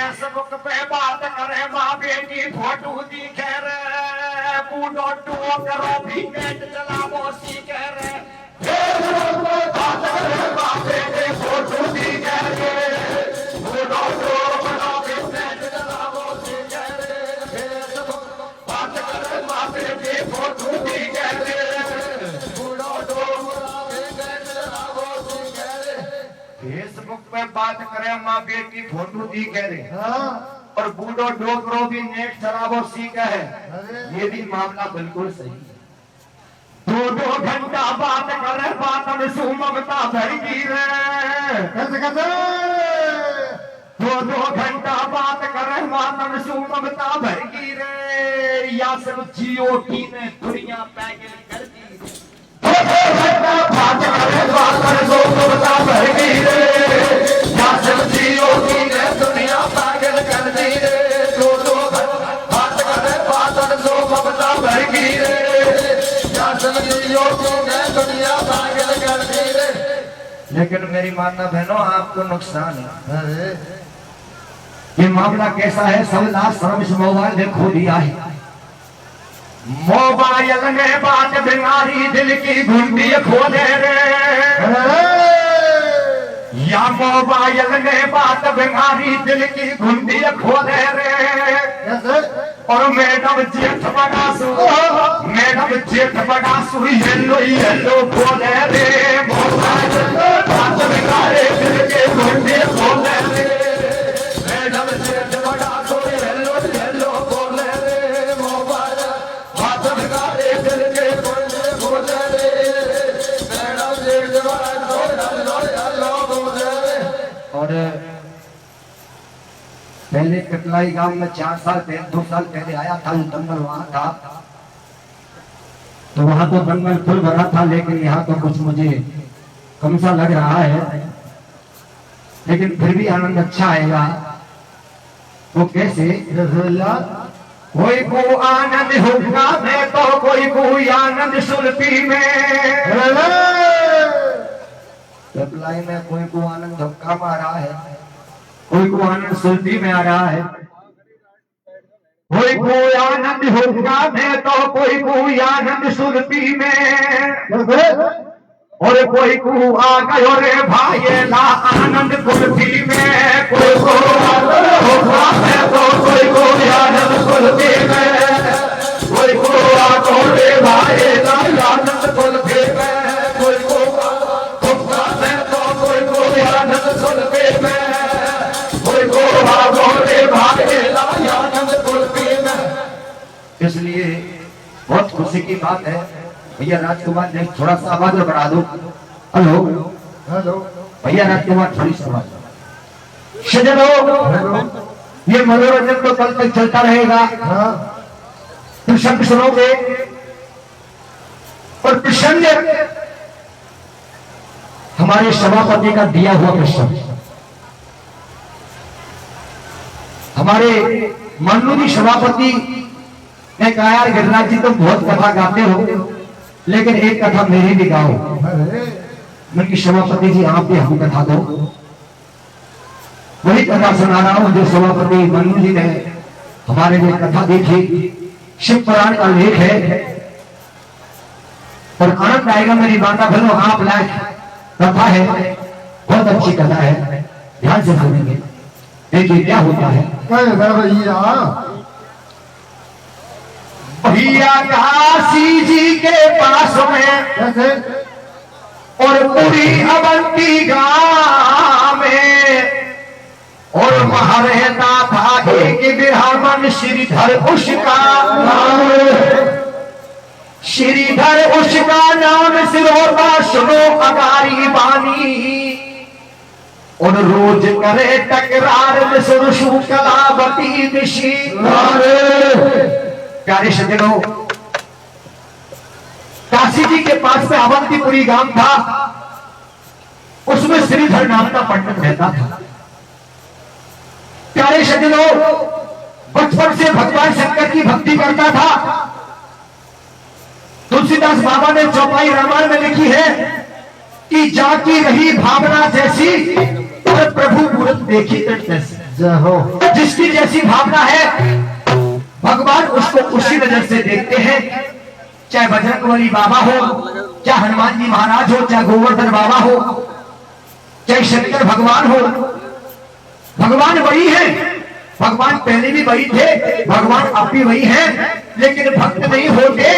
Facebook पे बात करे माँ बेटी फोटो दिखे रे बूढ़ो टो करो भी नेट चलावो सीखे रे फेसबुक पे बात करे माँ बेटी फोटो दिखे रे बूढ़ो टो करो भी नेट चलावो सीखे रे फेसबुक बात करे माँ बेटी फोटो दिखे रे बूढ़ो टो करो भी नेट चलावो सीखे रे फेसबुक पे बात करे माँ बेटी फोटो दिखे रे और बूढ़ो डोकरो भी नेट चलावो सीखा है ये भी मामला बिल्कुल सही है। 2-2 घंटा बात करे बात में सुममता भरगी रे कैसे 2-2 घंटा बात करे बात में सुममता भरगी रे या सब जियो की ने दुनिया पागल कर दी 2-2 घंटा बात करे बात में सुममता भरगी रे या सब जियो की ने दुनिया पागल कर दी रे 2-2 घंटा बात करे बात में सुममता भरगी रे या सब जियो की ने दुनिया पागल कर दी रे। लेकिन मेरी माता बहनों आपको नुकसान है। ये मामला कैसा है सब लाश शर्म इस मोबाइल ने खो दिया है। मोबाइल ने बात बीमारी दिल की घुंडी खोले रे या मोबाइल ने बात बीमारी दिल की घुंडी खोले रे और मैडम जेठ बड़ासू येलो येलो बोले रे मोबाइल ने बात बीमारी दिल की घुंडी खोले रे मैडम जेठ बड़ासू येलो येलो बोले रे मोबाइल बात बीमारी दिल की घुंडी खोले रे मैडम जेठ बड़ासू येलो बोले रे। और पहले कटलाई गांव में 2 साल पहले आया था दंगल वहां था तो वहां तो दंगल फुल भरा था लेकिन यहाँ तो कुछ मुझे कम सा लग रहा है लेकिन फिर भी आनंद अच्छा आएगा। तो कैसे कोई को आनंद होगा में तो कोई आनंद सुलती में कटलाई में कोई को आनंद धक्का मारा है कोई को आनंद सुलती में आ रहा है कोई को आनंद होगा में तो कोई आनंद सुलती में और कोई को आ गयो रे भाई ला आनंद कुल्फी में कोई को आनंद होगा में तो कोई आनंद कुल्फी में कोई को आ गयो रे भाई ला आनंद कुल्फी में कोई को होगा में तो कोई आनंद कुल्फी में कोई को आ गयो रे भाई ला आनंद कुल्फी में। इसलिए बहुत खुशी की बात है भैया राजकुमार ने थोड़ा सा आवाज बढ़ा दो। हेलो हेलो भैया राजकुमार थोड़ी सी आवाज सजनो ये मनोरंजन तो कल तक चलता रहेगा तुम शब्द सुनोगे और प्रसन्न हमारे सभापति का दिया हुआ प्रश्न हमारे मन्नू जी सभापति ने कहा यार गिरिराज जी तुम बहुत कथा गाते हो लेकिन एक कथा मेरी भी गाओ। मैं कि सभापति जी आप भी हम कथा दो। वही कथा सुना रहा हूं जो सभापति मन्नू जी ने हमारे लिए कथा देखी शिव पुराण का लेख है और आनंद आएगा मेरी माता बहनों आप लायक कथा है बहुत अच्छी कथा है ध्यान से सुनेंगे। देखिए क्या होता है भैया काशी जी के पास में और पूरी अवंती गांव में और महारहता था एक ब्राह्मण श्रीधर उसका नाम सिरोता सुनो अगारी बानी और रोज करे टकरार में सुरसु कलावती दिशी। प्यारे सज्जनों काशी जी के पास में अवंतीपुरी गांव था उसमें श्रीधर नाम का पंडित रहता था। प्यारे सज्जनों बचपन से भगवान शंकर की भक्ति करता था। तुलसीदास बाबा ने चौपाई रामायण में लिखी है कि जाकी रही भावना जैसी और प्रभु मूर्त देखी तट जैसी। जिसकी जैसी भावना है भगवान उसको उसी नजर से देखते हैं। चाहे बजरंगबली बाबा हो, चाहे हनुमान जी महाराज हो, चाहे गोवर्धन बाबा हो, चाहे शंकर भगवान हो, भगवान वही है। भगवान पहले भी वही थे, भगवान अब भी वही है। लेकिन भक्त नहीं होते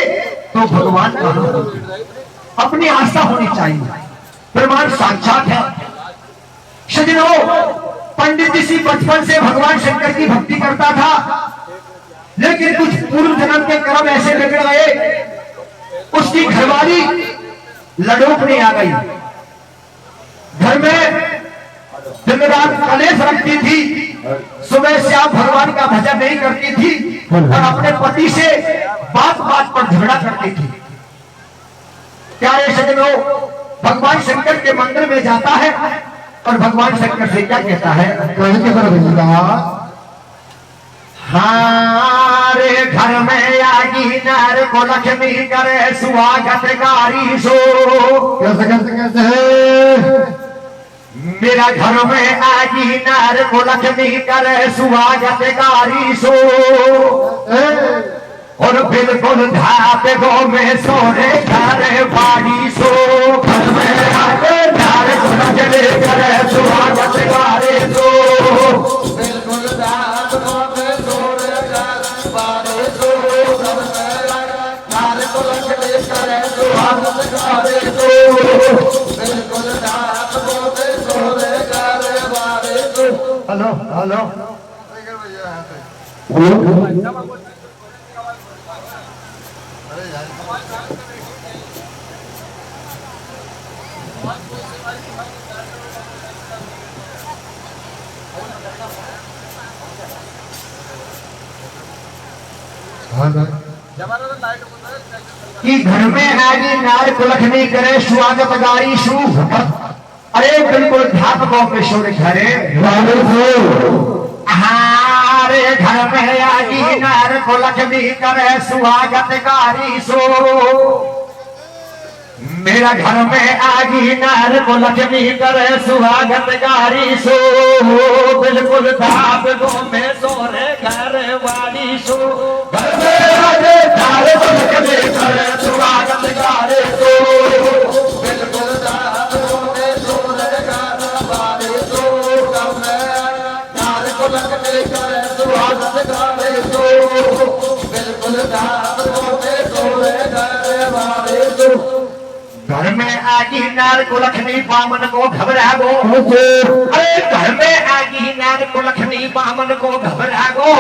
तो भगवान कहां होते? अपनी आस्था होनी चाहिए। प्रमाण साक्षात है। सजनों, पंडित जी बचपन से भगवान शंकर की भक्ति करता था, लेकिन कुछ पूर्व जन्म के कर्म ऐसे बिगड़ गए, उसकी घरवाली लड़ोकने आ गई। घर में दिन रात कलेश रखती थी, सुबह शाम भगवान का भजन नहीं करती थी और अपने पति से बात बात पर झगड़ा करती थी। प्यारे सजनों, भगवान शंकर के मंदिर में जाता है और भगवान शंकर से क्या कहता है? हारे घर में आगी नर को लक्ष्मी करे स्वागत गारी सो। कैसे मेरा घर में आगी नर को लक्ष्मी करे स्वागत गारी सो। और बिल्कुल ढापे गो में सोरे घर बाड़ी सो। घर में आगे नर को लक्ष्मी करे स्वागत गारी सो। बिल्कुल ढाप गो में सोरे घर बाड़ी सो। घर में नर को लक्ष्मी करे स्वागत गारी सो। बिल्कुल ढाप गो में सोरे घर बाड़ी सो। हेलो हेलो कि घर में आगी नार कुलखनी करे स्वागत गारी शू। अरे बिल्कुल ढाप गांव पे शोर घरे हारे घर में आगी नार कुलखनी करे स्वागत गारी सो। मेरा घर में आगी नार को लक्ष्मी करे स्वागत गारी सो। बिल्कुल ढाप गो में सोरे घर वाली सो। घर में आगे नार को लक्ष्मी करे स्वागत गारी सो। बिल्कुल ढाप गो में सोरे घर वाली सो। घर में नार को लक्ष्मी करे स्वागत गारी सो। बिल्कुल ढाप गो में सोरे घर वाली सो। घर में आगी नार को लक्ष्मी बामन को घबरा गो। अरे घर में आगी नार को लक्ष्मी बामन को घबरा गो।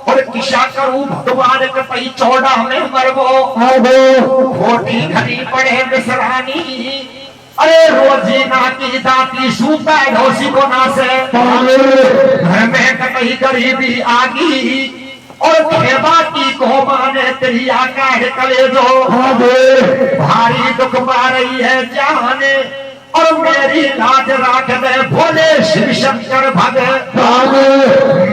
और किसा करूं भगवान के पई चौड़ा में मरगो। खोटी घड़ी पड़े बिसरानी। अरे रोजी नाती दाती सूता ढोसी को ना से। घर में कहीं गरीबी आगी और खेबा की को माने तेरी आका है कलेजो। भारी दुख पा रही है जाने और मेरी लाज राख दे भोले शिव शंकर भगवान।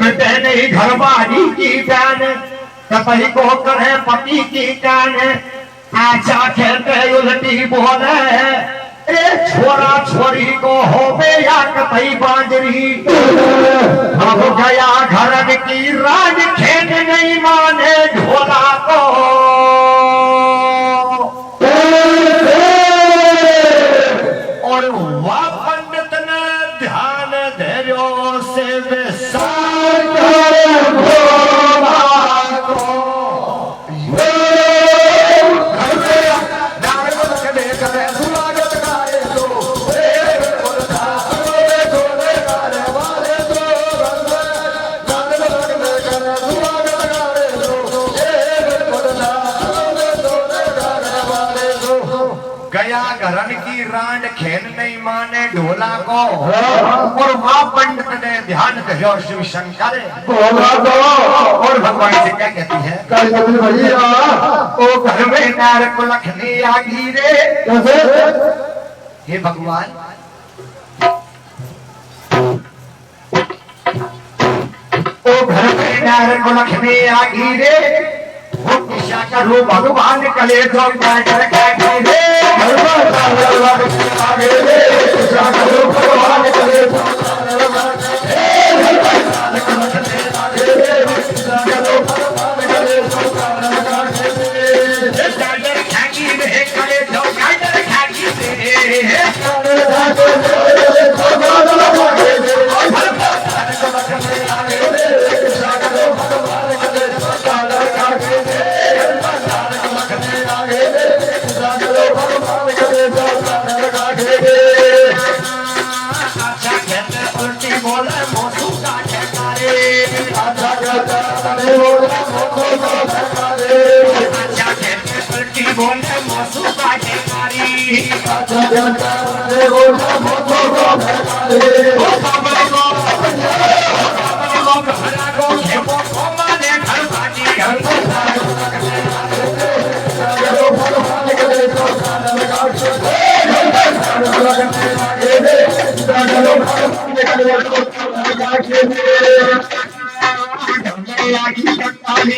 मिटे नहीं घरवाली की जान कहीं को करे पति की जान। आचा खेते उल्टी बोले ए छोरा छोरी को होवे या कतई बांजरी। अब गया घर की राज खेत नहीं माने ढोला को। और वह पंडित ने ध्यान धैर्य से विसार घरन की रांड खेल नहीं माने ढोला को। और मां पंडित ने ध्यान दिया शिव शंकर और भगवान से क्या कहती है? ओ घर में नार को लखनी आगी रे। हे भगवान, ओ घर में नार को लखनी आगी रे। वो किसा करूं भगवान कले तो काटर खागी रे। आगे रे किसा करूं भगवान कले तो बोले मौसू बाटे मारी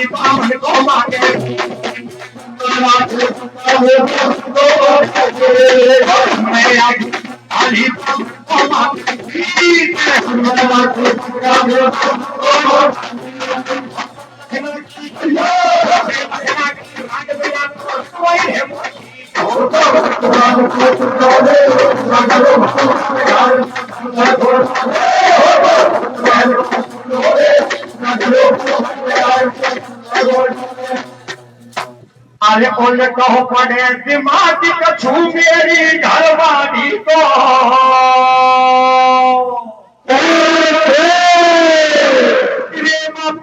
पावन को मांगे अरे बोल कहो पड़े दिमाग कछू मेरी घरवाली को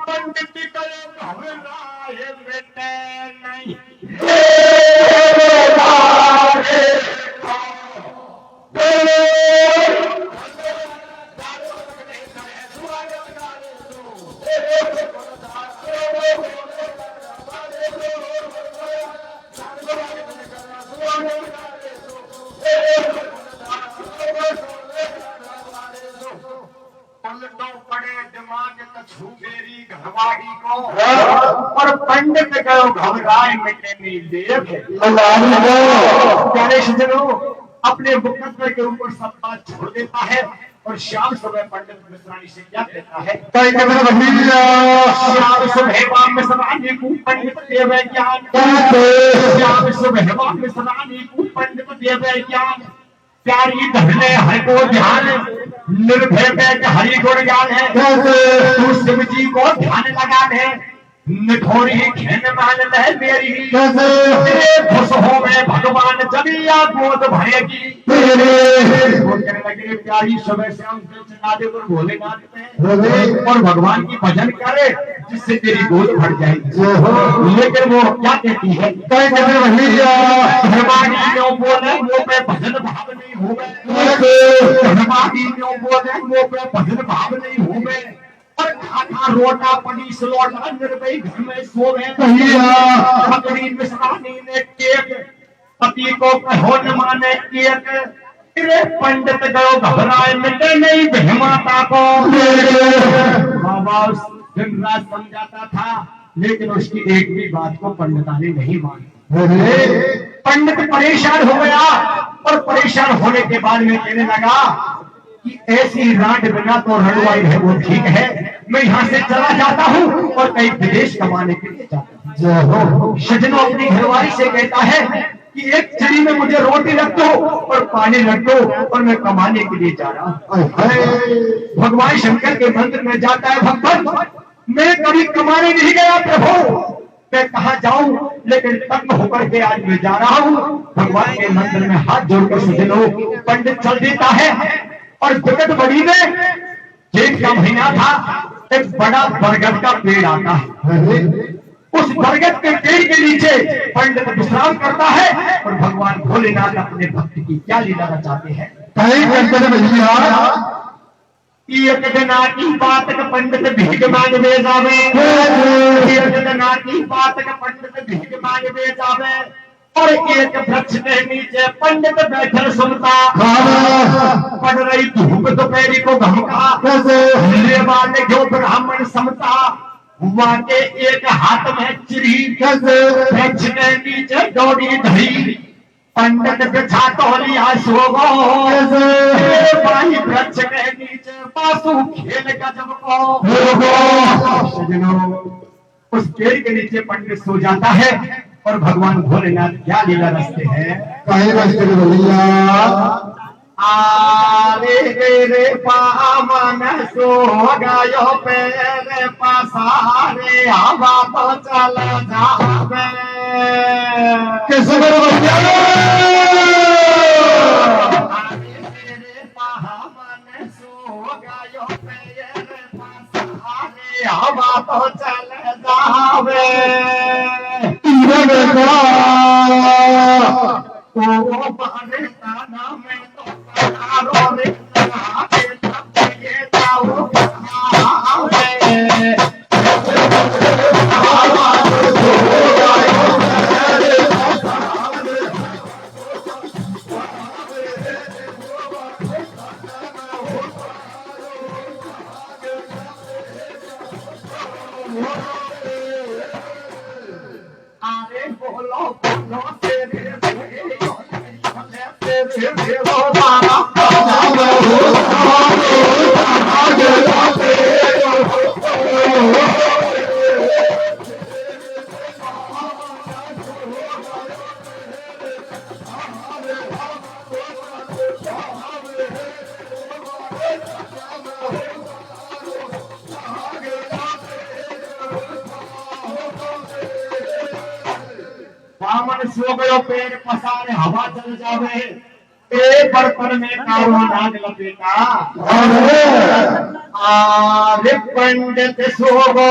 पंडित करे घबराए बेटे नहीं और पंडित कहो घबराए मिटे नहीं देव प्यारे सज्जनों अपने मुकद्दर के ऊपर सब बात छोड़ देता है और शाम सुबह पंडित मिश्रानी से क्या कहता है श्याम सुबह मिश्रानी को पंडित देवे ज्ञान श्याम सुबह मिश्रानी को पंडित देवे ज्ञान प्यारी धरने हर को ध्यान निर्भय बैठ हरि गुण ज्ञान है तू शिव जी को ध्यान लगाने निठोरी खेन मान ले मेरी खुश हो में भगवान जब या गोद भरेगी कहने लगे प्यारी सुबह शाम चढ़ा और भोलेनाथ में और भगवान की भजन करे जिससे तेरी गोद भर जाएगी लेकिन वो क्या कहती है बोले वो पे भजन भाव नहीं हो गए बोले वो पे भजन भाव नहीं हो गए और खाना रोटा पनीस लोटा निर्भय घर में सोवे भगड़ी मिश्रानी ने केक पति को कहो न माने केक तेरे पंडित गयो घबराए मिटे नहीं बहमाता को बाबा दिन रात समझाता था लेकिन उसकी एक भी बात को पंडितानी नहीं मानी पंडित परेशान हो गया और परेशान होने के बाद में कहने लगा कि ऐसी रात बिना तो रणवाई है वो ठीक है मैं यहाँ से चला जाता हूँ और कहीं विदेश कमाने के लिए जाता हूँ सजनों अपनी घरवाली से कहता है कि एक चरी में मुझे रोटी रख दो और पानी रख दो और मैं कमाने के लिए जा रहा हूँ भगवान शंकर के मंदिर में जाता है भगवान मैं कभी कमाने नहीं गया प्रभु मैं कहा जाऊं लेकिन तंग होकर के आज मैं जा रहा हूँ भगवान के मंदिर में हाथ जोड़कर सजनों पंडित चल देता है और जगत बड़ी में जेठ का महीना था एक बड़ा बरगद का पेड़ आता है उस बरगद के पेड़ के नीचे पंडित विश्राम करता है और भगवान भोलेनाथ अपने भक्त की क्या लीला रचाते हैं एक दिना की बात का पंडित भीख मांगने जावे एक दिना की बात का पंडित भीख मांगने जावे और एक वृक्ष के नीचे पंडित बैठे सुनता पड़ रही धूप दोपहरी को घमका वाले जो ब्राह्मण समता हुआ के एक हाथ में चिरी वृक्ष के नीचे डोरी धरी पंडित बिछा तौलिया सोगो भाई वृक्ष के नीचे बासु खेल गजब को उस पेड़ के नीचे पंडित सो जाता है और भगवान भोलेनाथ क्या लीला रचते हैं आरे रे पामन सो गयो पेरे पसारे हवा तो चल जावे कैसे रे पामन सो गयो पेरे पसारे हवा तो चल बामन सो गयो पेड़ पसारे हवा चल जावे एक बर्तन में कावा नाग लपेटा आरे पंडित सो गो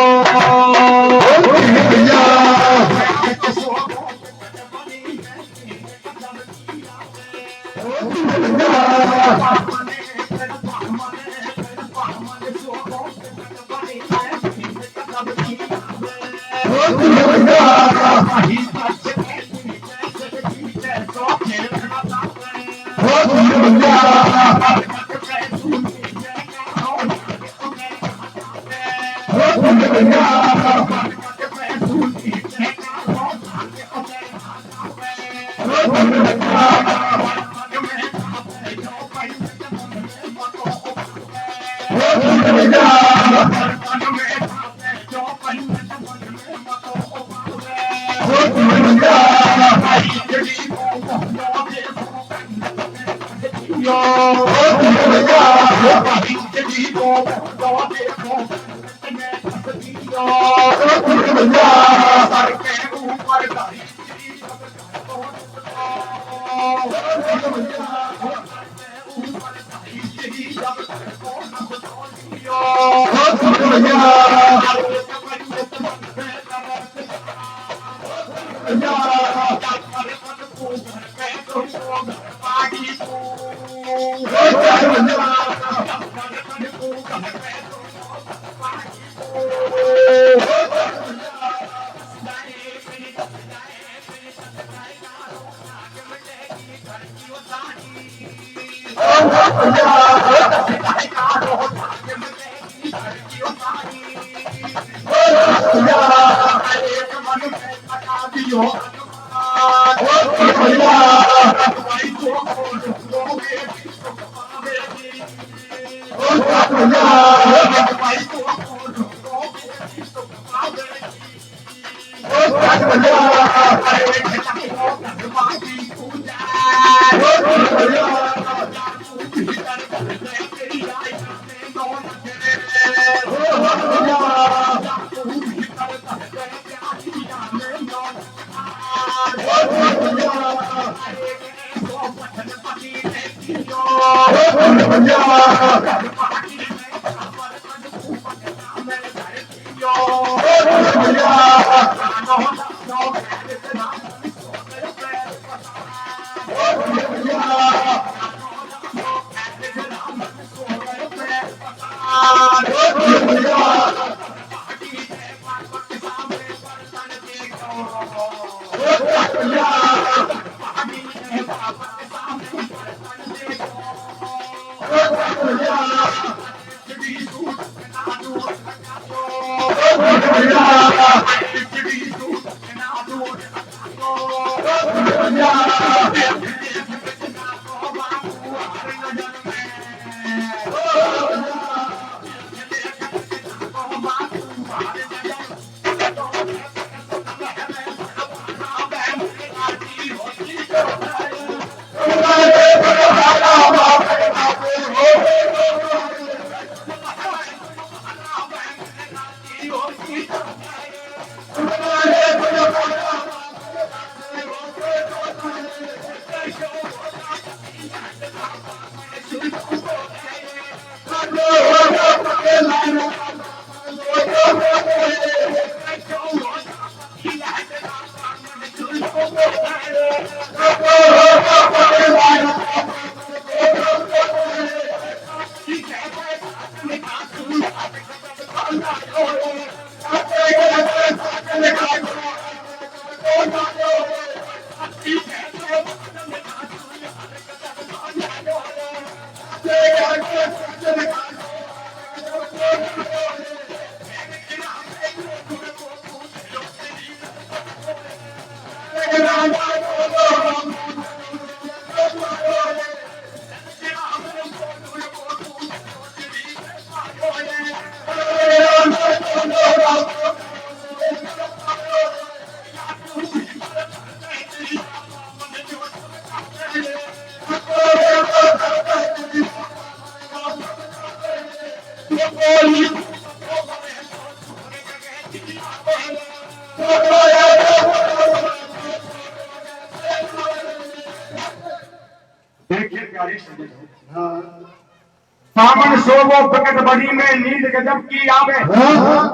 सावन सोवो प्रकट बड़ी में नींद गजब की आवे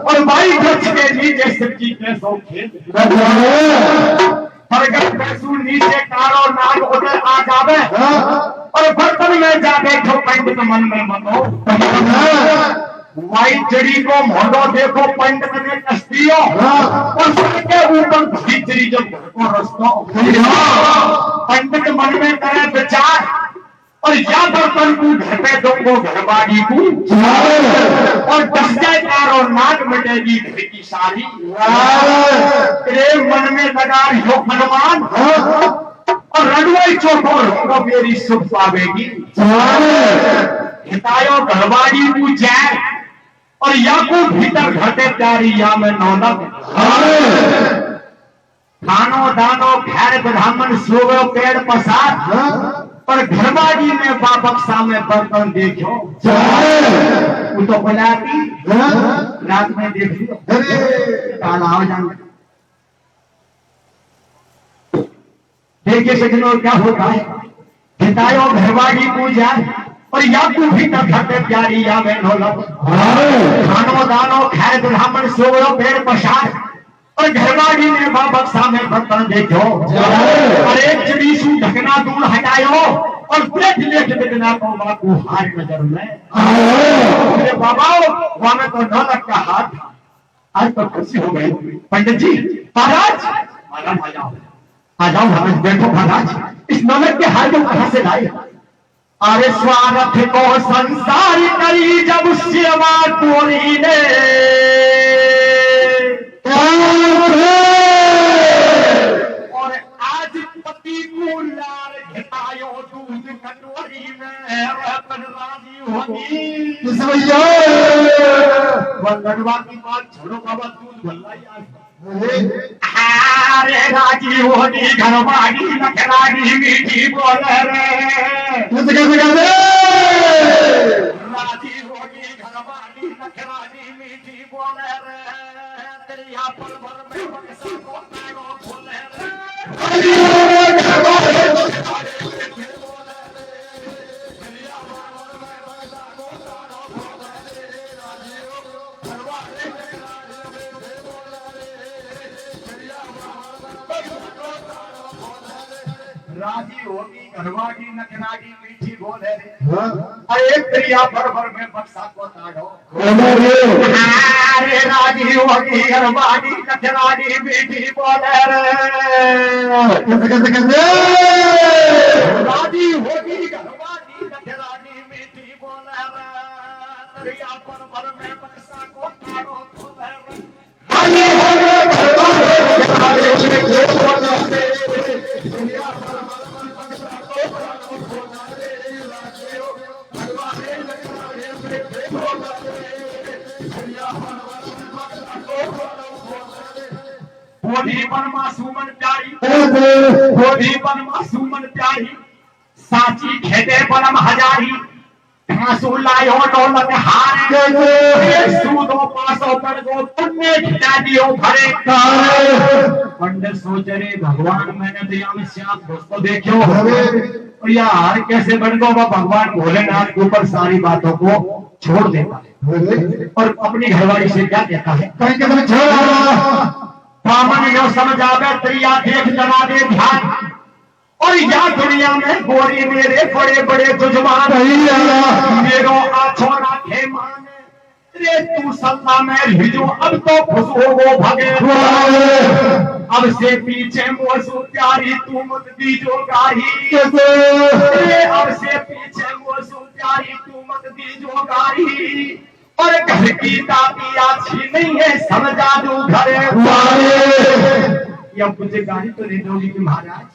और भाई गच के नीचे सच्ची के सौ खेत प्रगट पैसू नीचे कारो नाग उधर आ जावे और बर्तन में जा बैठो पंडित मन में मतो माई जड़ी को मोड़ो देखो पंडित ने कस्तियों और सबके ऊपर भीतरी जब को रस्तो पंडित मन में करे विचार और या बर्तन को घर पे दूंगो घरवाड़ी को और दस जाए कारो नाग मिटेगी घर की सारी तेरे मन में लगा यो हनुमान और रडवाई चोटो होगा मेरी सुख पावेगी हितायो घरवाड़ी को जाए और या को भीतर घटे प्यारी या में नौलभ खानो दानो खैर ब्राह्मण सोवो पेड़ पसार और घरवाड़ी में बाबक सामने बर्तन देखो वो तो बुलाती रात में देख लियो काला हो जाएंगे देखिए सजनों क्या होता है हितायो घरवाड़ी पूजा और या को भीतर घटे प्यारी या में नौलभ खानो दानो खैर ब्राह्मण सोवो पेड़ पसार और घरवाड़ी ने बाबक सामने बर्तन देखो और एक चिड़ी सु ढकना दूर हटायो और देख लेट देखना को बापू हार नजर में अरे बाबा वहां में तो नौलख का हाथ था आज तो खुशी हो गई पंडित जी महाराज महाराज आ जाओ महाराज बैठो महाराज इस नौलख के हाथ को कहां से लाए अरे स्वागत को संसार करी जब सेवा तोरी ने और आज पति को लार घितायो दूध कटोरी में अपन राजी होगी गढ़वा की बात छोड़ो बाबा दूध भल्लाई अरे राजी होगी घरवाड़ी नखराड़ी मीठी बोले रे राजी होगी घरवाड़ी नखराड़ी मीठी बोले रे यहाँ पर भर में बक्सा को नागो खोले राजी होगी घरवाड़ी नखराड़ी मीठी बोले रे अरे प्रिया भर में बक्सा को काढ़ो अरे राजी होगी घरवाड़ी नखराड़ी मीठी बोले रे राजी होगी घरवाड़ी नखराड़ी मीठी बोले रे प्रिया भर में बक्सा को काढ़ो राजी होगी घरवाड़ी नखराड़ी मासूमन प्यारी साची खेते बनम हजारी घासू लायो दौलत हारे सूदो पासो कर गो तुमने खिला दियो भरे पंडित सोच रहे भगवान मैंने दिया में श्याम दोस्तों देखो और यार कैसे बन गो भगवान भोलेनाथ के ऊपर सारी बातों को छोड़ देता है और अपनी घरवाली से क्या कहता है कहीं छोड़ बामन यो समझ आवे त्रिया देख जमा दे ध्यान और या दुनिया में गोरी मेरे बड़े बड़े जुजमान मेरो आँखों राखे मान रे तू सल्ला में भिजो अब तो खुश हो वो भगे अब से पीछे मोसू प्यारी तू मत दीजो गाही रे अब से पीछे मोसू प्यारी तू मत दीजो गाही और घर की दादी अच्छी नहीं है समझा दू घरे या मुझे गाड़ी तो नहीं दोगी कि महाराज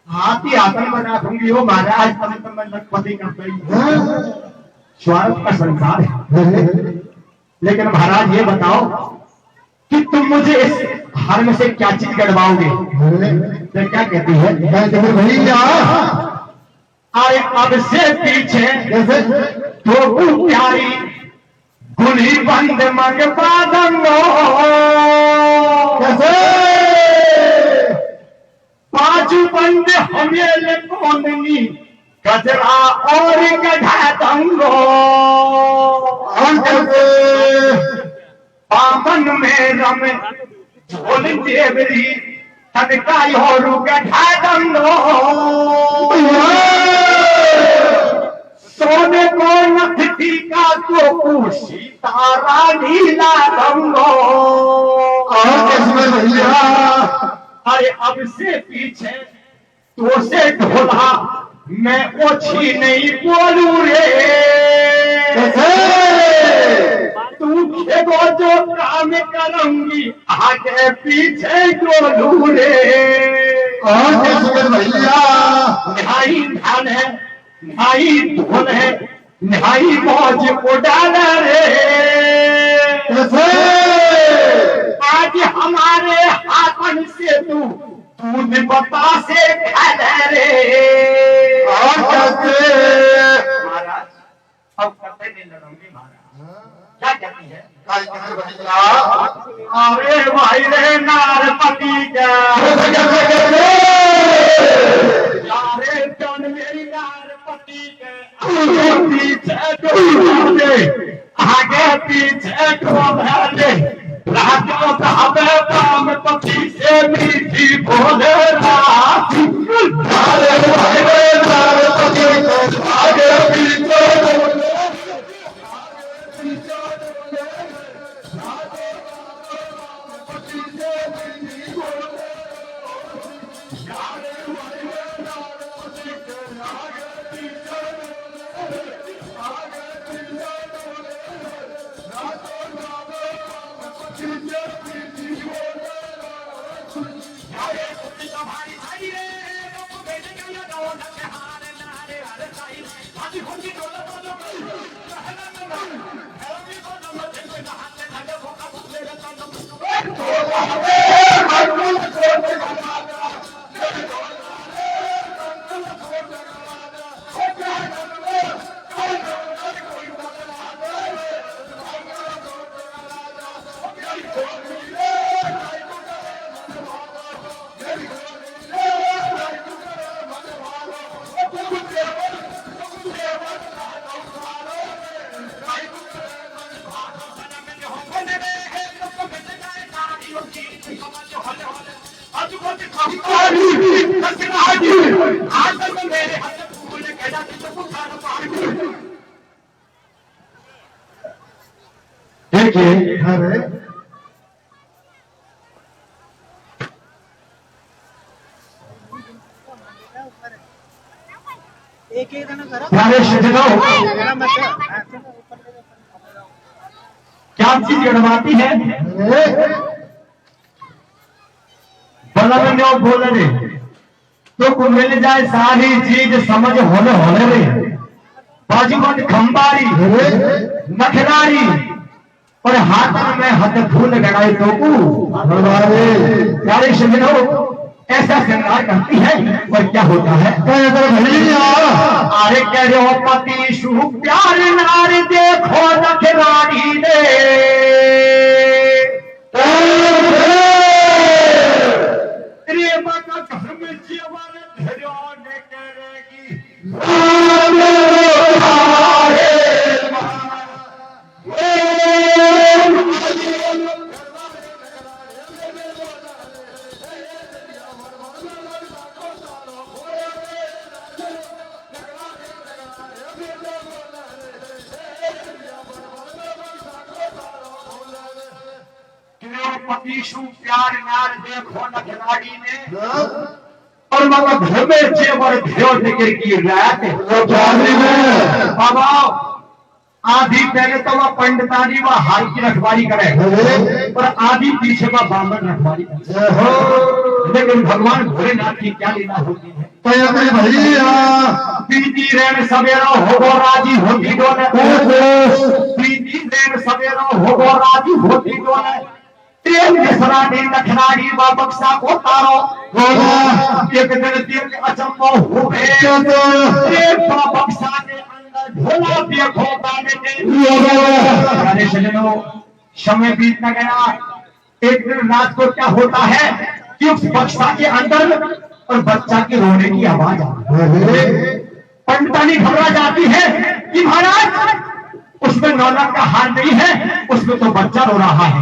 हाथी आतन बना दूंगी हो महाराज तब तो मैं लखपति कर गई स्वार्थ का संसार है लेकिन महाराज ये बताओ कि तुम मुझे इस हार में से क्या चीज गड़वाओगे तो क्या कहती है भैया अरे अब से पीछे तो प्यारी गुली बंद मग पादंगो पांचू बंद हमें कौननी गजरा और गढ़ा दंगो पामन में रम झोल देवरी तनका और गढ़ा दंगो सोने को नथी का तो सीतारा नीला दंगो भैया अरे अब से पीछे तो से ढोला मैं ओछी नहीं बोलू रे तू खेगो जो काम करूंगी आगे पीछे डोलू रे भैया नहाई धान है नहाई धोन है नहाई मौज उड़ान रे आज हमारे हाथन से तू बता से रे महाराज अब करते नहीं लड़ूंगी महाराज क्या कहती है अरे भाई रे नारपति का अरे जन मेरी नारपति के आगे पीछे दे राजो कहबे काम पति से मीठी बोले आगे पीछे देखिए क्या चीज गड़वाती है बलम बोलने तो मिल जाए सारी चीज समझ होने होने रे बाजूबंद खंबारी नखरारी और हाथ में हाथ फूल गड़ाई तो प्यारे सजनो ऐसा श्रृंगार करती है और क्या होता है अरे कह रहे हो पति शुभ प्यार नारी देखो नखरारी दे घर में जीवन ध्यान करेगी पतीशु प्यार नार देखो न खिलाड़ी ने और बाबा घर में जेवर ध्यो जिक्र की रात बाबा आधी पहले तो वह पंडितानी व हाल की रखवारी करे और आधी पीछे वह बामन रखवारी करे। लेकिन भगवान भोलेनाथ की क्या लीला होती है भैया प्रीति रैन सवेरा होगो राजी होती डोले प्रीति रैन सवेरा होगो राजी होती डोले तेल मिश्रा ने लखनाड़ी व बक्सा को तारो एक दिन तेल अचंबो हो गए बक्सा के भोला देखो समय बीतने गया। एक दिन रात को क्या होता है कि उस बक्सा के अंदर और बच्चा के रोने की आवाज आती है। पंडितानी घबरा जाती है कि महाराज उसमें नौलख का हाल नहीं है, उसमें तो बच्चा रो रहा है।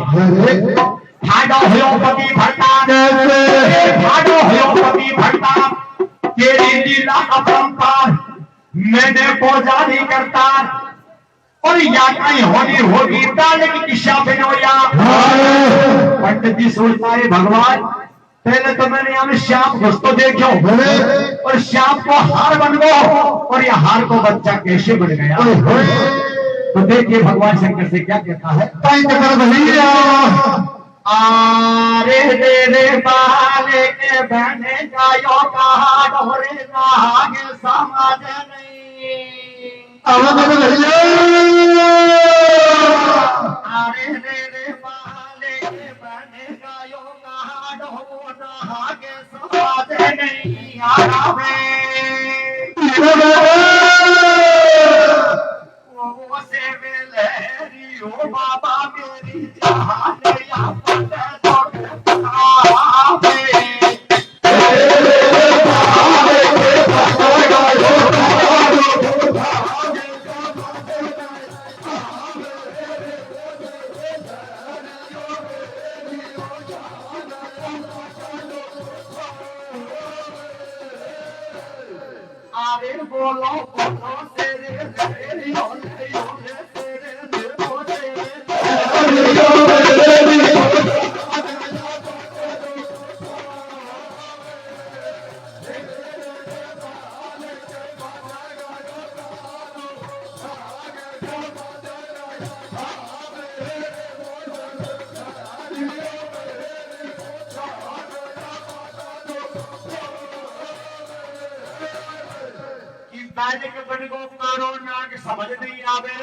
भागो होपति भरता भागो होपति भरता तेरी लीला अपरंपार मैंने पूजा नहीं करता और या कहीं होनी होगी डाले की दिशा बिनोया। पंडित जी सोचता है भगवान पहले तो मैंने यहाँ में श्याम घुस तो देखो और श्याम को हार बन गो और यह हार को बच्चा कैसे बन गया। तो देखिए भगवान शंकर से क्या कहता है आरे रे बाले के बहने गायो का डोरे नागे समाज नहीं आरे रे बाले के बहने गायो का डोरे नागे समाज नहीं आवे वो से लहरी ओ बाबा मेरी जान या बोलो बोलो तेरे तेरी समझ नहीं आवे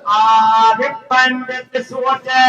आगे पंडित सोचे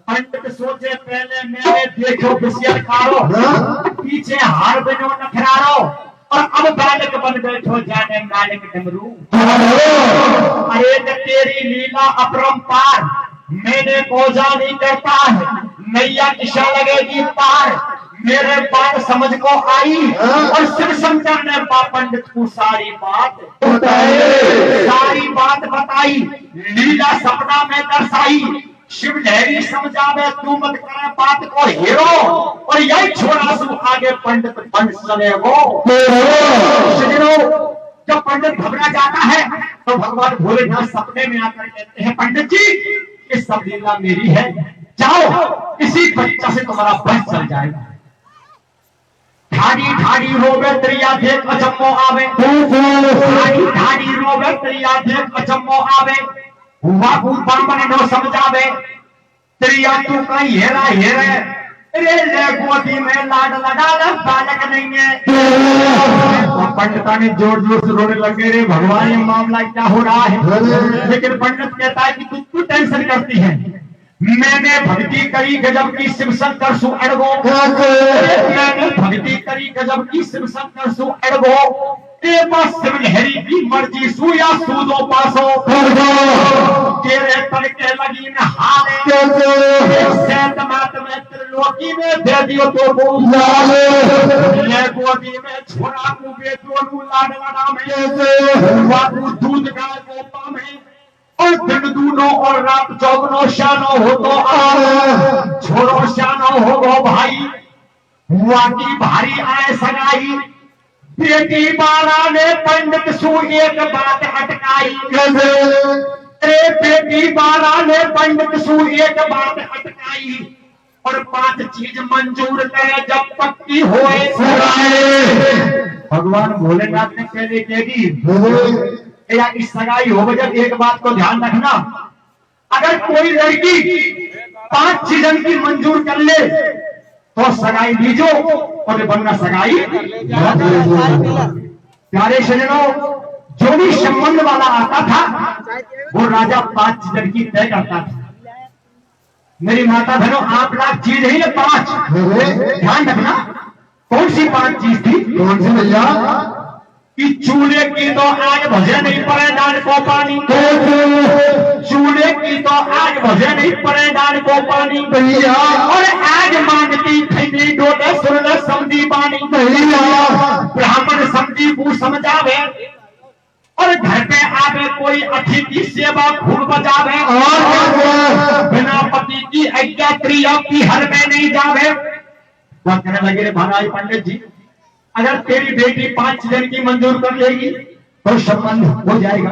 पंडित सोचे पहले मैंने देखो बिस्किट खाओ पीछे हार बनो नखरारो और अब बालक बन बैठो जाने मालिक डमरू। अरे तेरी लीला अपरंपार मैंने पूजा नहीं करता है नैया दिशा लगेगी पार मेरे बात समझ को आई और शिव शंकर ने पंडित को सारी बात बताई, लीला सपना में दर्शाई। शिव लहरी समझावे तू मत करे बात को हीरो, और यही छोड़ा सु आगे पंडित बन चलेगो। जब पंडित घबरा जाता है तो भगवान भोलेनाथ सपने में आकर कहते हैं, पंडित जी ये सब लीला मेरी है, जाओ इसी बच्चा से तुम्हारा बस चल जाएगा। ठाड़ी ठाड़ी रोवे त्रिया देख अचम्मो आवे, ठाड़ी ठाड़ी रोवे त्रिया देख अचम्मो आवे। हुआ भूत बामन नो समझावे, त्रिया तू कहीं हेरा हेरे, रे ले गोदी में लाड लगा ले बालक नहीं है। तो पंडिता ने जोर जोर से रोने लगे, रे भगवान ये मामला क्या हो रहा है। लेकिन पंडित कहता है कि तू टेंशन करती है, मैंने भक्ति करी गजब की शिव शंकर सु अड़गो, मैंने भक्ति करी गजब की शिव शंकर सु अड़गो। ते बस शिव लहरी की मर्जी सु या सूदो पासो, तेरे तड़के लगी न हाले, सैत मात में त्रिलोकी में दे दियो तो ले गोदी में छोड़ा मुझे दोनों लाड लड़ा में, बाबू दूध का गोपा में, और दिन दूनो और रात चौगनो शानो हो तो छोड़ो शानो हो गो भाई। हुआ की भारी आए सगाई, बेटी बाला ने पंडित सु एक बात अटकाई, अरे बेटी बाला ने पंडित सु एक बात अटकाई, और 5 चीज मंजूर करे जब पक्की होए। भगवान भोलेनाथ ने पहले कह दी या इस सगाई हो जब एक बात को ध्यान रखना, अगर कोई लड़की 5 चीजन की मंजूर कर ले तो सगाई दीजो, और वरना सगाई। प्यारे सजनों, जो भी संबंध वाला आता था वो राजा 5 चीजन की तय करता था। मेरी माता बहनों, 8 लाख चीज नहीं है 5, ध्यान रखना। कौन सी 5 चीज थी? कौन सी भैया? कि चूल्हे की तो आग भजे नहीं पड़े डाल को पानी, चूल्हे की तो आग भजे नहीं पड़े डाल को पानी भैया, और आग मांगती खैनी डोले सुन ले समझी बानी भैया। ब्राह्मण समझी को समझावे, और घर पे आवे कोई अतिथि सेवा खूब बजावे, और बिना पति की आज्ञा प्रिया की हर में नहीं जावे। वह कहने लगे, रे महाराज पंडित जी, अगर तेरी बेटी 5 चीजन की मंजूर कर लेगी तो संबंध हो जाएगा।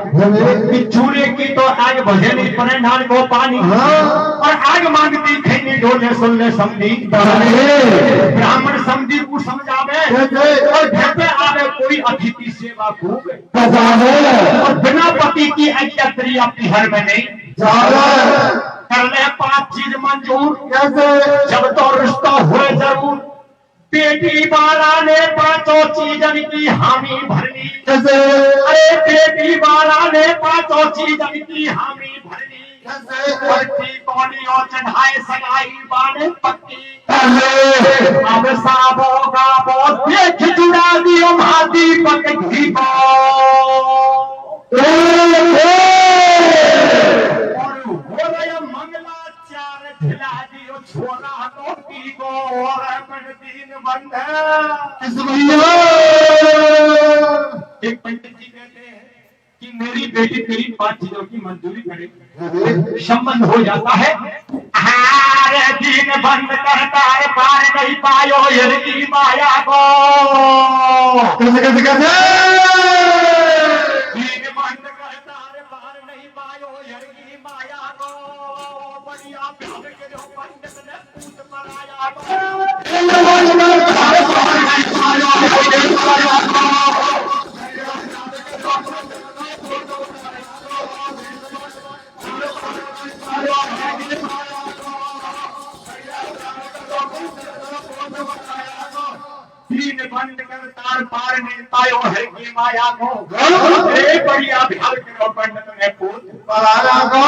कि चूल्हे की तो आग भजे नहीं पड़े नाल को पानी, और आग मांगती खैनी डोले सुन ले समझी। ब्राह्मण समझी को समझावे, और घर पे आवे कोई अतिथि सेवा खूब बजावे, और बिना पति की आज्ञा प्रिया की हर में नहीं कर ले 5 चीज मंजूर, जब तो रिश्ता हुए जरूर। बेटी बाला ने 5 चीजन की हामी भरनी, अरे बेटी बाला ने 5 चीजन की हामी भरनी, पौनी और चढ़ाए सगाई बाने पक्की। अब साबो गाबो देख जुड़ा दियो महादीपक दीपो, और हो रहा मंगलाचार झिला दियो छोरा रोटी को, और बंद एक पंडित जी कहते हैं कि मेरी बेटी तेरी 5 चीजों की मंजूरी करे, संबंध हो जाता है। हारे दिन बंद करता है, पार नहीं पायो की माया को, कैसे दिन बंद करता है, पार नहीं पायो की माया को। बढ़िया पंडित ने पूछ पराया को, बंद कर तार पार नहीं पायो है की माया को। बढ़िया ध्यान करो पंडित ने पूछ पराया को,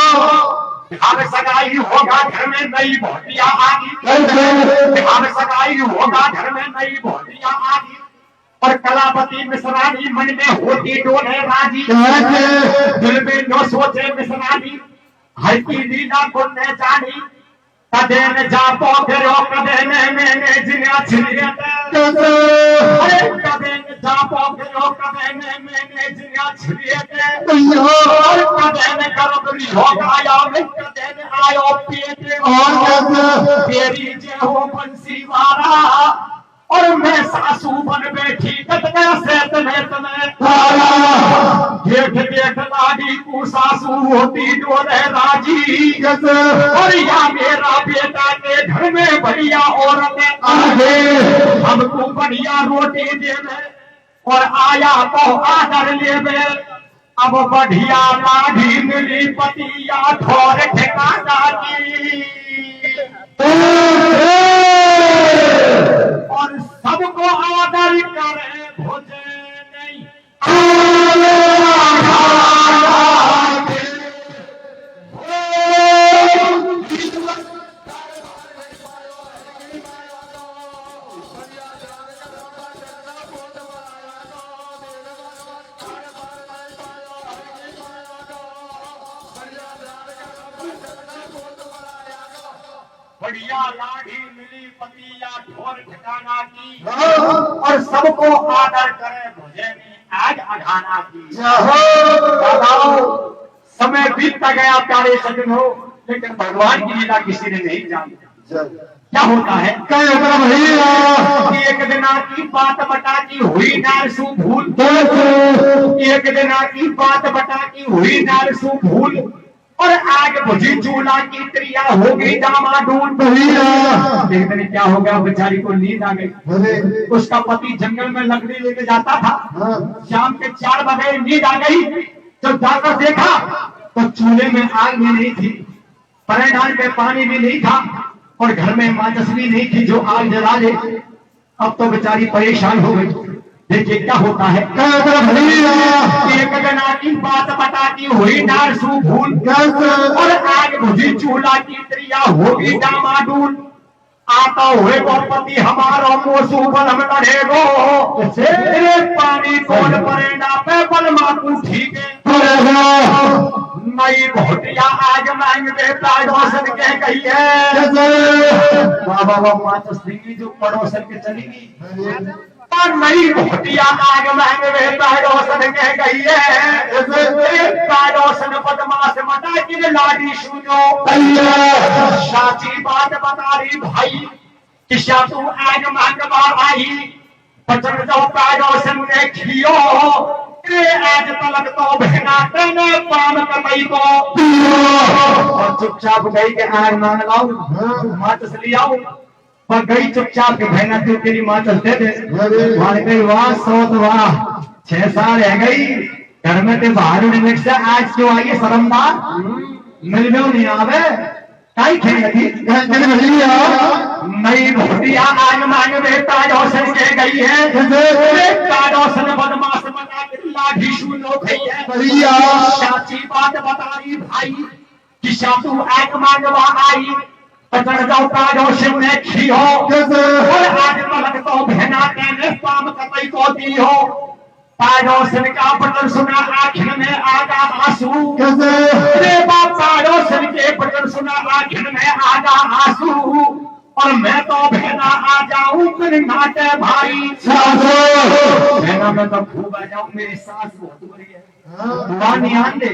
बिहार सगाई होगा घर में नई भोटिया आगी, बिहार सगाई होगा घर में नई भोटिया आगी, और कलापति मिश्रानी मन में होती डोले राजी, दिल में न सोचे मिश्रानी हर की लीला को न जानी, कदे न जा पोखरो कदे न मैंने जिया छिलिए अरे कदे न जा पोखरो कदे न मैंने जिया छिलिए और कदे न करबरी हो आया मैं कदे न आयो पेट और तेरी जे हो बंसी वाला और मैं सासू बन बैठी कतने से तुम्हें देख देख लागी तू सासू होती डोले राजी और या मेरा बेटा के घर में बढ़िया औरत आगे हमको बढ़िया रोटी देवे और आया तो आदर लेवे अब बढ़िया लाठी मिली पतिया ठोर ठिकाना की और सबको आदर करे भोजे नहीं बढ़िया लाठी मिली पतिया ठोर ठिकाना की और सबको आदर करे भुजे में आज अघाना की समय बीतता गया प्यारे सज्जन हो लेकिन भगवान की लीला किसी ने नहीं जानी क्या होता है एक दिना की बात बता की हुई नारसू भूल एक दिना की बात बता की हुई नारसू भूल और आग बुझी चूल्हा की त्रिया हो गई डामाडोल एक दिन क्या हो गया बेचारी को नींद आ गई उसका पति जंगल में लकड़ी लेके जाता था शाम के 4 बजे नींद आ गई जब जाकर देखा तो चूल्हे में आग भी नहीं थी परेडान में पानी भी नहीं था और घर में माचिस भी नहीं थी जो आग जला ले अब तो बेचारी परेशान हो गई देखिए क्या होता है एक जना की बात बताती हुई नारसू भूल और आग बुझी चूल्हा की त्रिया होगी डामाडूल आता हुए को पति हमारो मोसू बलम करेगो पानी कौन परेगा पे बल माकू ठीक नई घोटिया आग मांग दे पड़ोसन के कही है बाबा माचिस देंगी जो पड़ोसन के चलेगी नई घोटिया आग महंग में पड़ोसन के गई है पड़ोसन बदमाश मटा की लाडी सुनो साची बात बता रही भाई कि तू आग महंग बार आई बचन जो पड़ोसन ने खियो आज तलक तो बहना तेने पान कमाई को और चुपचाप गई के आग मांग लाऊं माचिस ले आऊं पर गई चुपचाप के बहना तू तेरी माँ चलते थे वहां गई वाह सोत वाह 6 साल रह गई घर में ते बाहर उड़ने से आज क्यों आई शर्मदार मिल में नहीं आवे काई खेलती नई भोटिया आग मांग में ताजोसन के गई है ताजोसन बदमाश बता के लाठी सुनो गई है साची बात बता रही भाई कि तू आग मांगवा आई पकड़ जाओ ताजोसन ने खी हो और आज तलक तो बहना के पाम कतई को दी हो ताजोसन का बटन सुना आखिर में आगा आंसू रे बाप ताजोसन के बटन सुना आखिर में आगा आंसू और मैं तो बहना आ जाऊं फिर नाटे भाई बहना मैं तो खूब आ जाऊं मेरी सास बहुत बुरी है ध्यान दे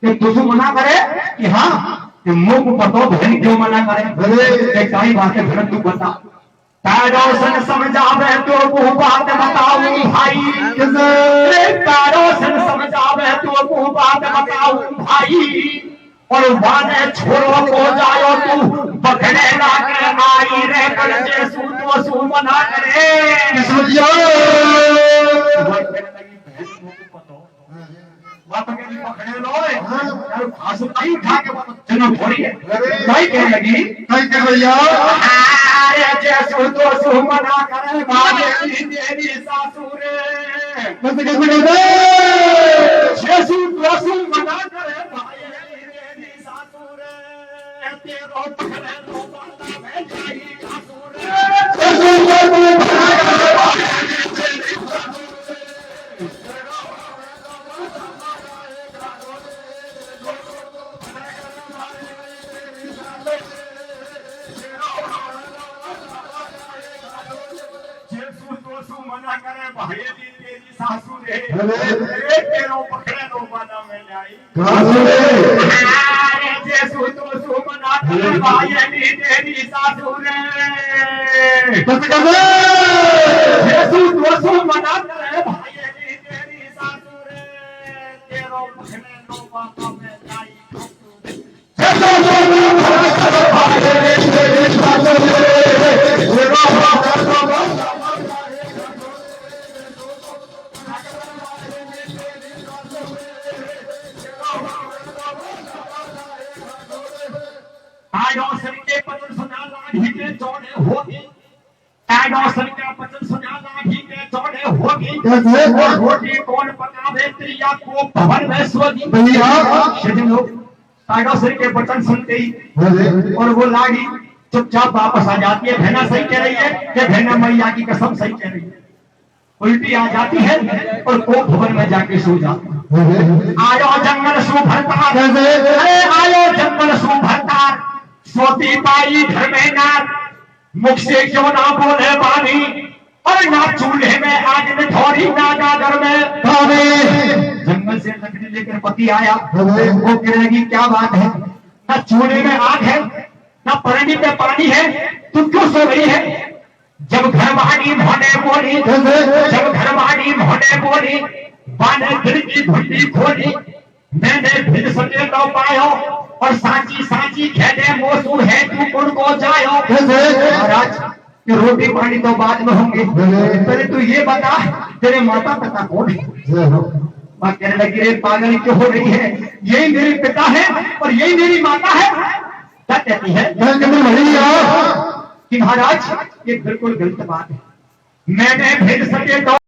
कि तुझे मना करे कि हाँ कि मुंह को बताओ बहन क्यों मना करे कई बातें बहन तू बता तारोसन समझावे तो वो बात बताऊं भाई तारोसन समझावे तो वो बात बताऊं भाई और वाने छोरो को जायो तू बखने ना कर आई रे कर जैसू तो सू मना करे बात के पकड़े लो यार फांसू नहीं उठा के जन्म थोड़ी है नहीं कहने लगी नहीं कर भैया अरे जैसू तो सू मना करे भाई तेरी सासू रे बस कैसे कहते जैसू तो सू मना करे भाई तेरी सासू रे तेरो पकड़े लो बाता में जाई सासू रे भाई जी तेरी सासू रे तेरो पकड़े नो बना में लाई अरे जेसु तो सुमना तेरे भाई जी तेरी सासू रे जेसु तो सुमना तेरे भाई जी तेरी सासू रे तेरो पकड़े नो बना में लाई आडोसर के पचन सुना लाठी के चौड़े होगी आडोसर के पचन सुना लाठी के चौड़े होगी और रोटी कौन पकावे त्रिया को भवन में सोगी लोग आडोसर के पचन सुनते ही और वो लाड़ी चुपचाप वापस आ जाती है भेना सही कह रही है कि भेना मैया की कसम सही कह रही है उल्टी आ जाती है और को भवन में जाके सो जाती है आयो जंगल सु भरतार आयो जंगल सु भरतार सोती पाई घर में नार मुख से क्यों ना बोले बानी और ना चूल्हे में आग में थोड़ी ना गागर में जंगल से लकड़ी लेकर पति आया वो कहने लगी क्या बात है ना चूल्हे में आग है ना पानी में पानी है तू क्यों सो रही है जब घरवाली मोने बोली जब घरवाली मोने बोली बाने दिल की घुंडी खोली मैंने फिर सके तो पायो और सांची सांची खेदे मोसू है तू कुड़ को जायो महाराज ये रोटी पानी तो बाद में होंगे पहले तू ये बता तेरे माता पिता कौन है मां कहने लगी रे पागल क्यों हो रही है यही मेरे पिता है और यही मेरी माता है क्या कहती है कि महाराज ये बिल्कुल गलत बात है मैंने फिर सके तो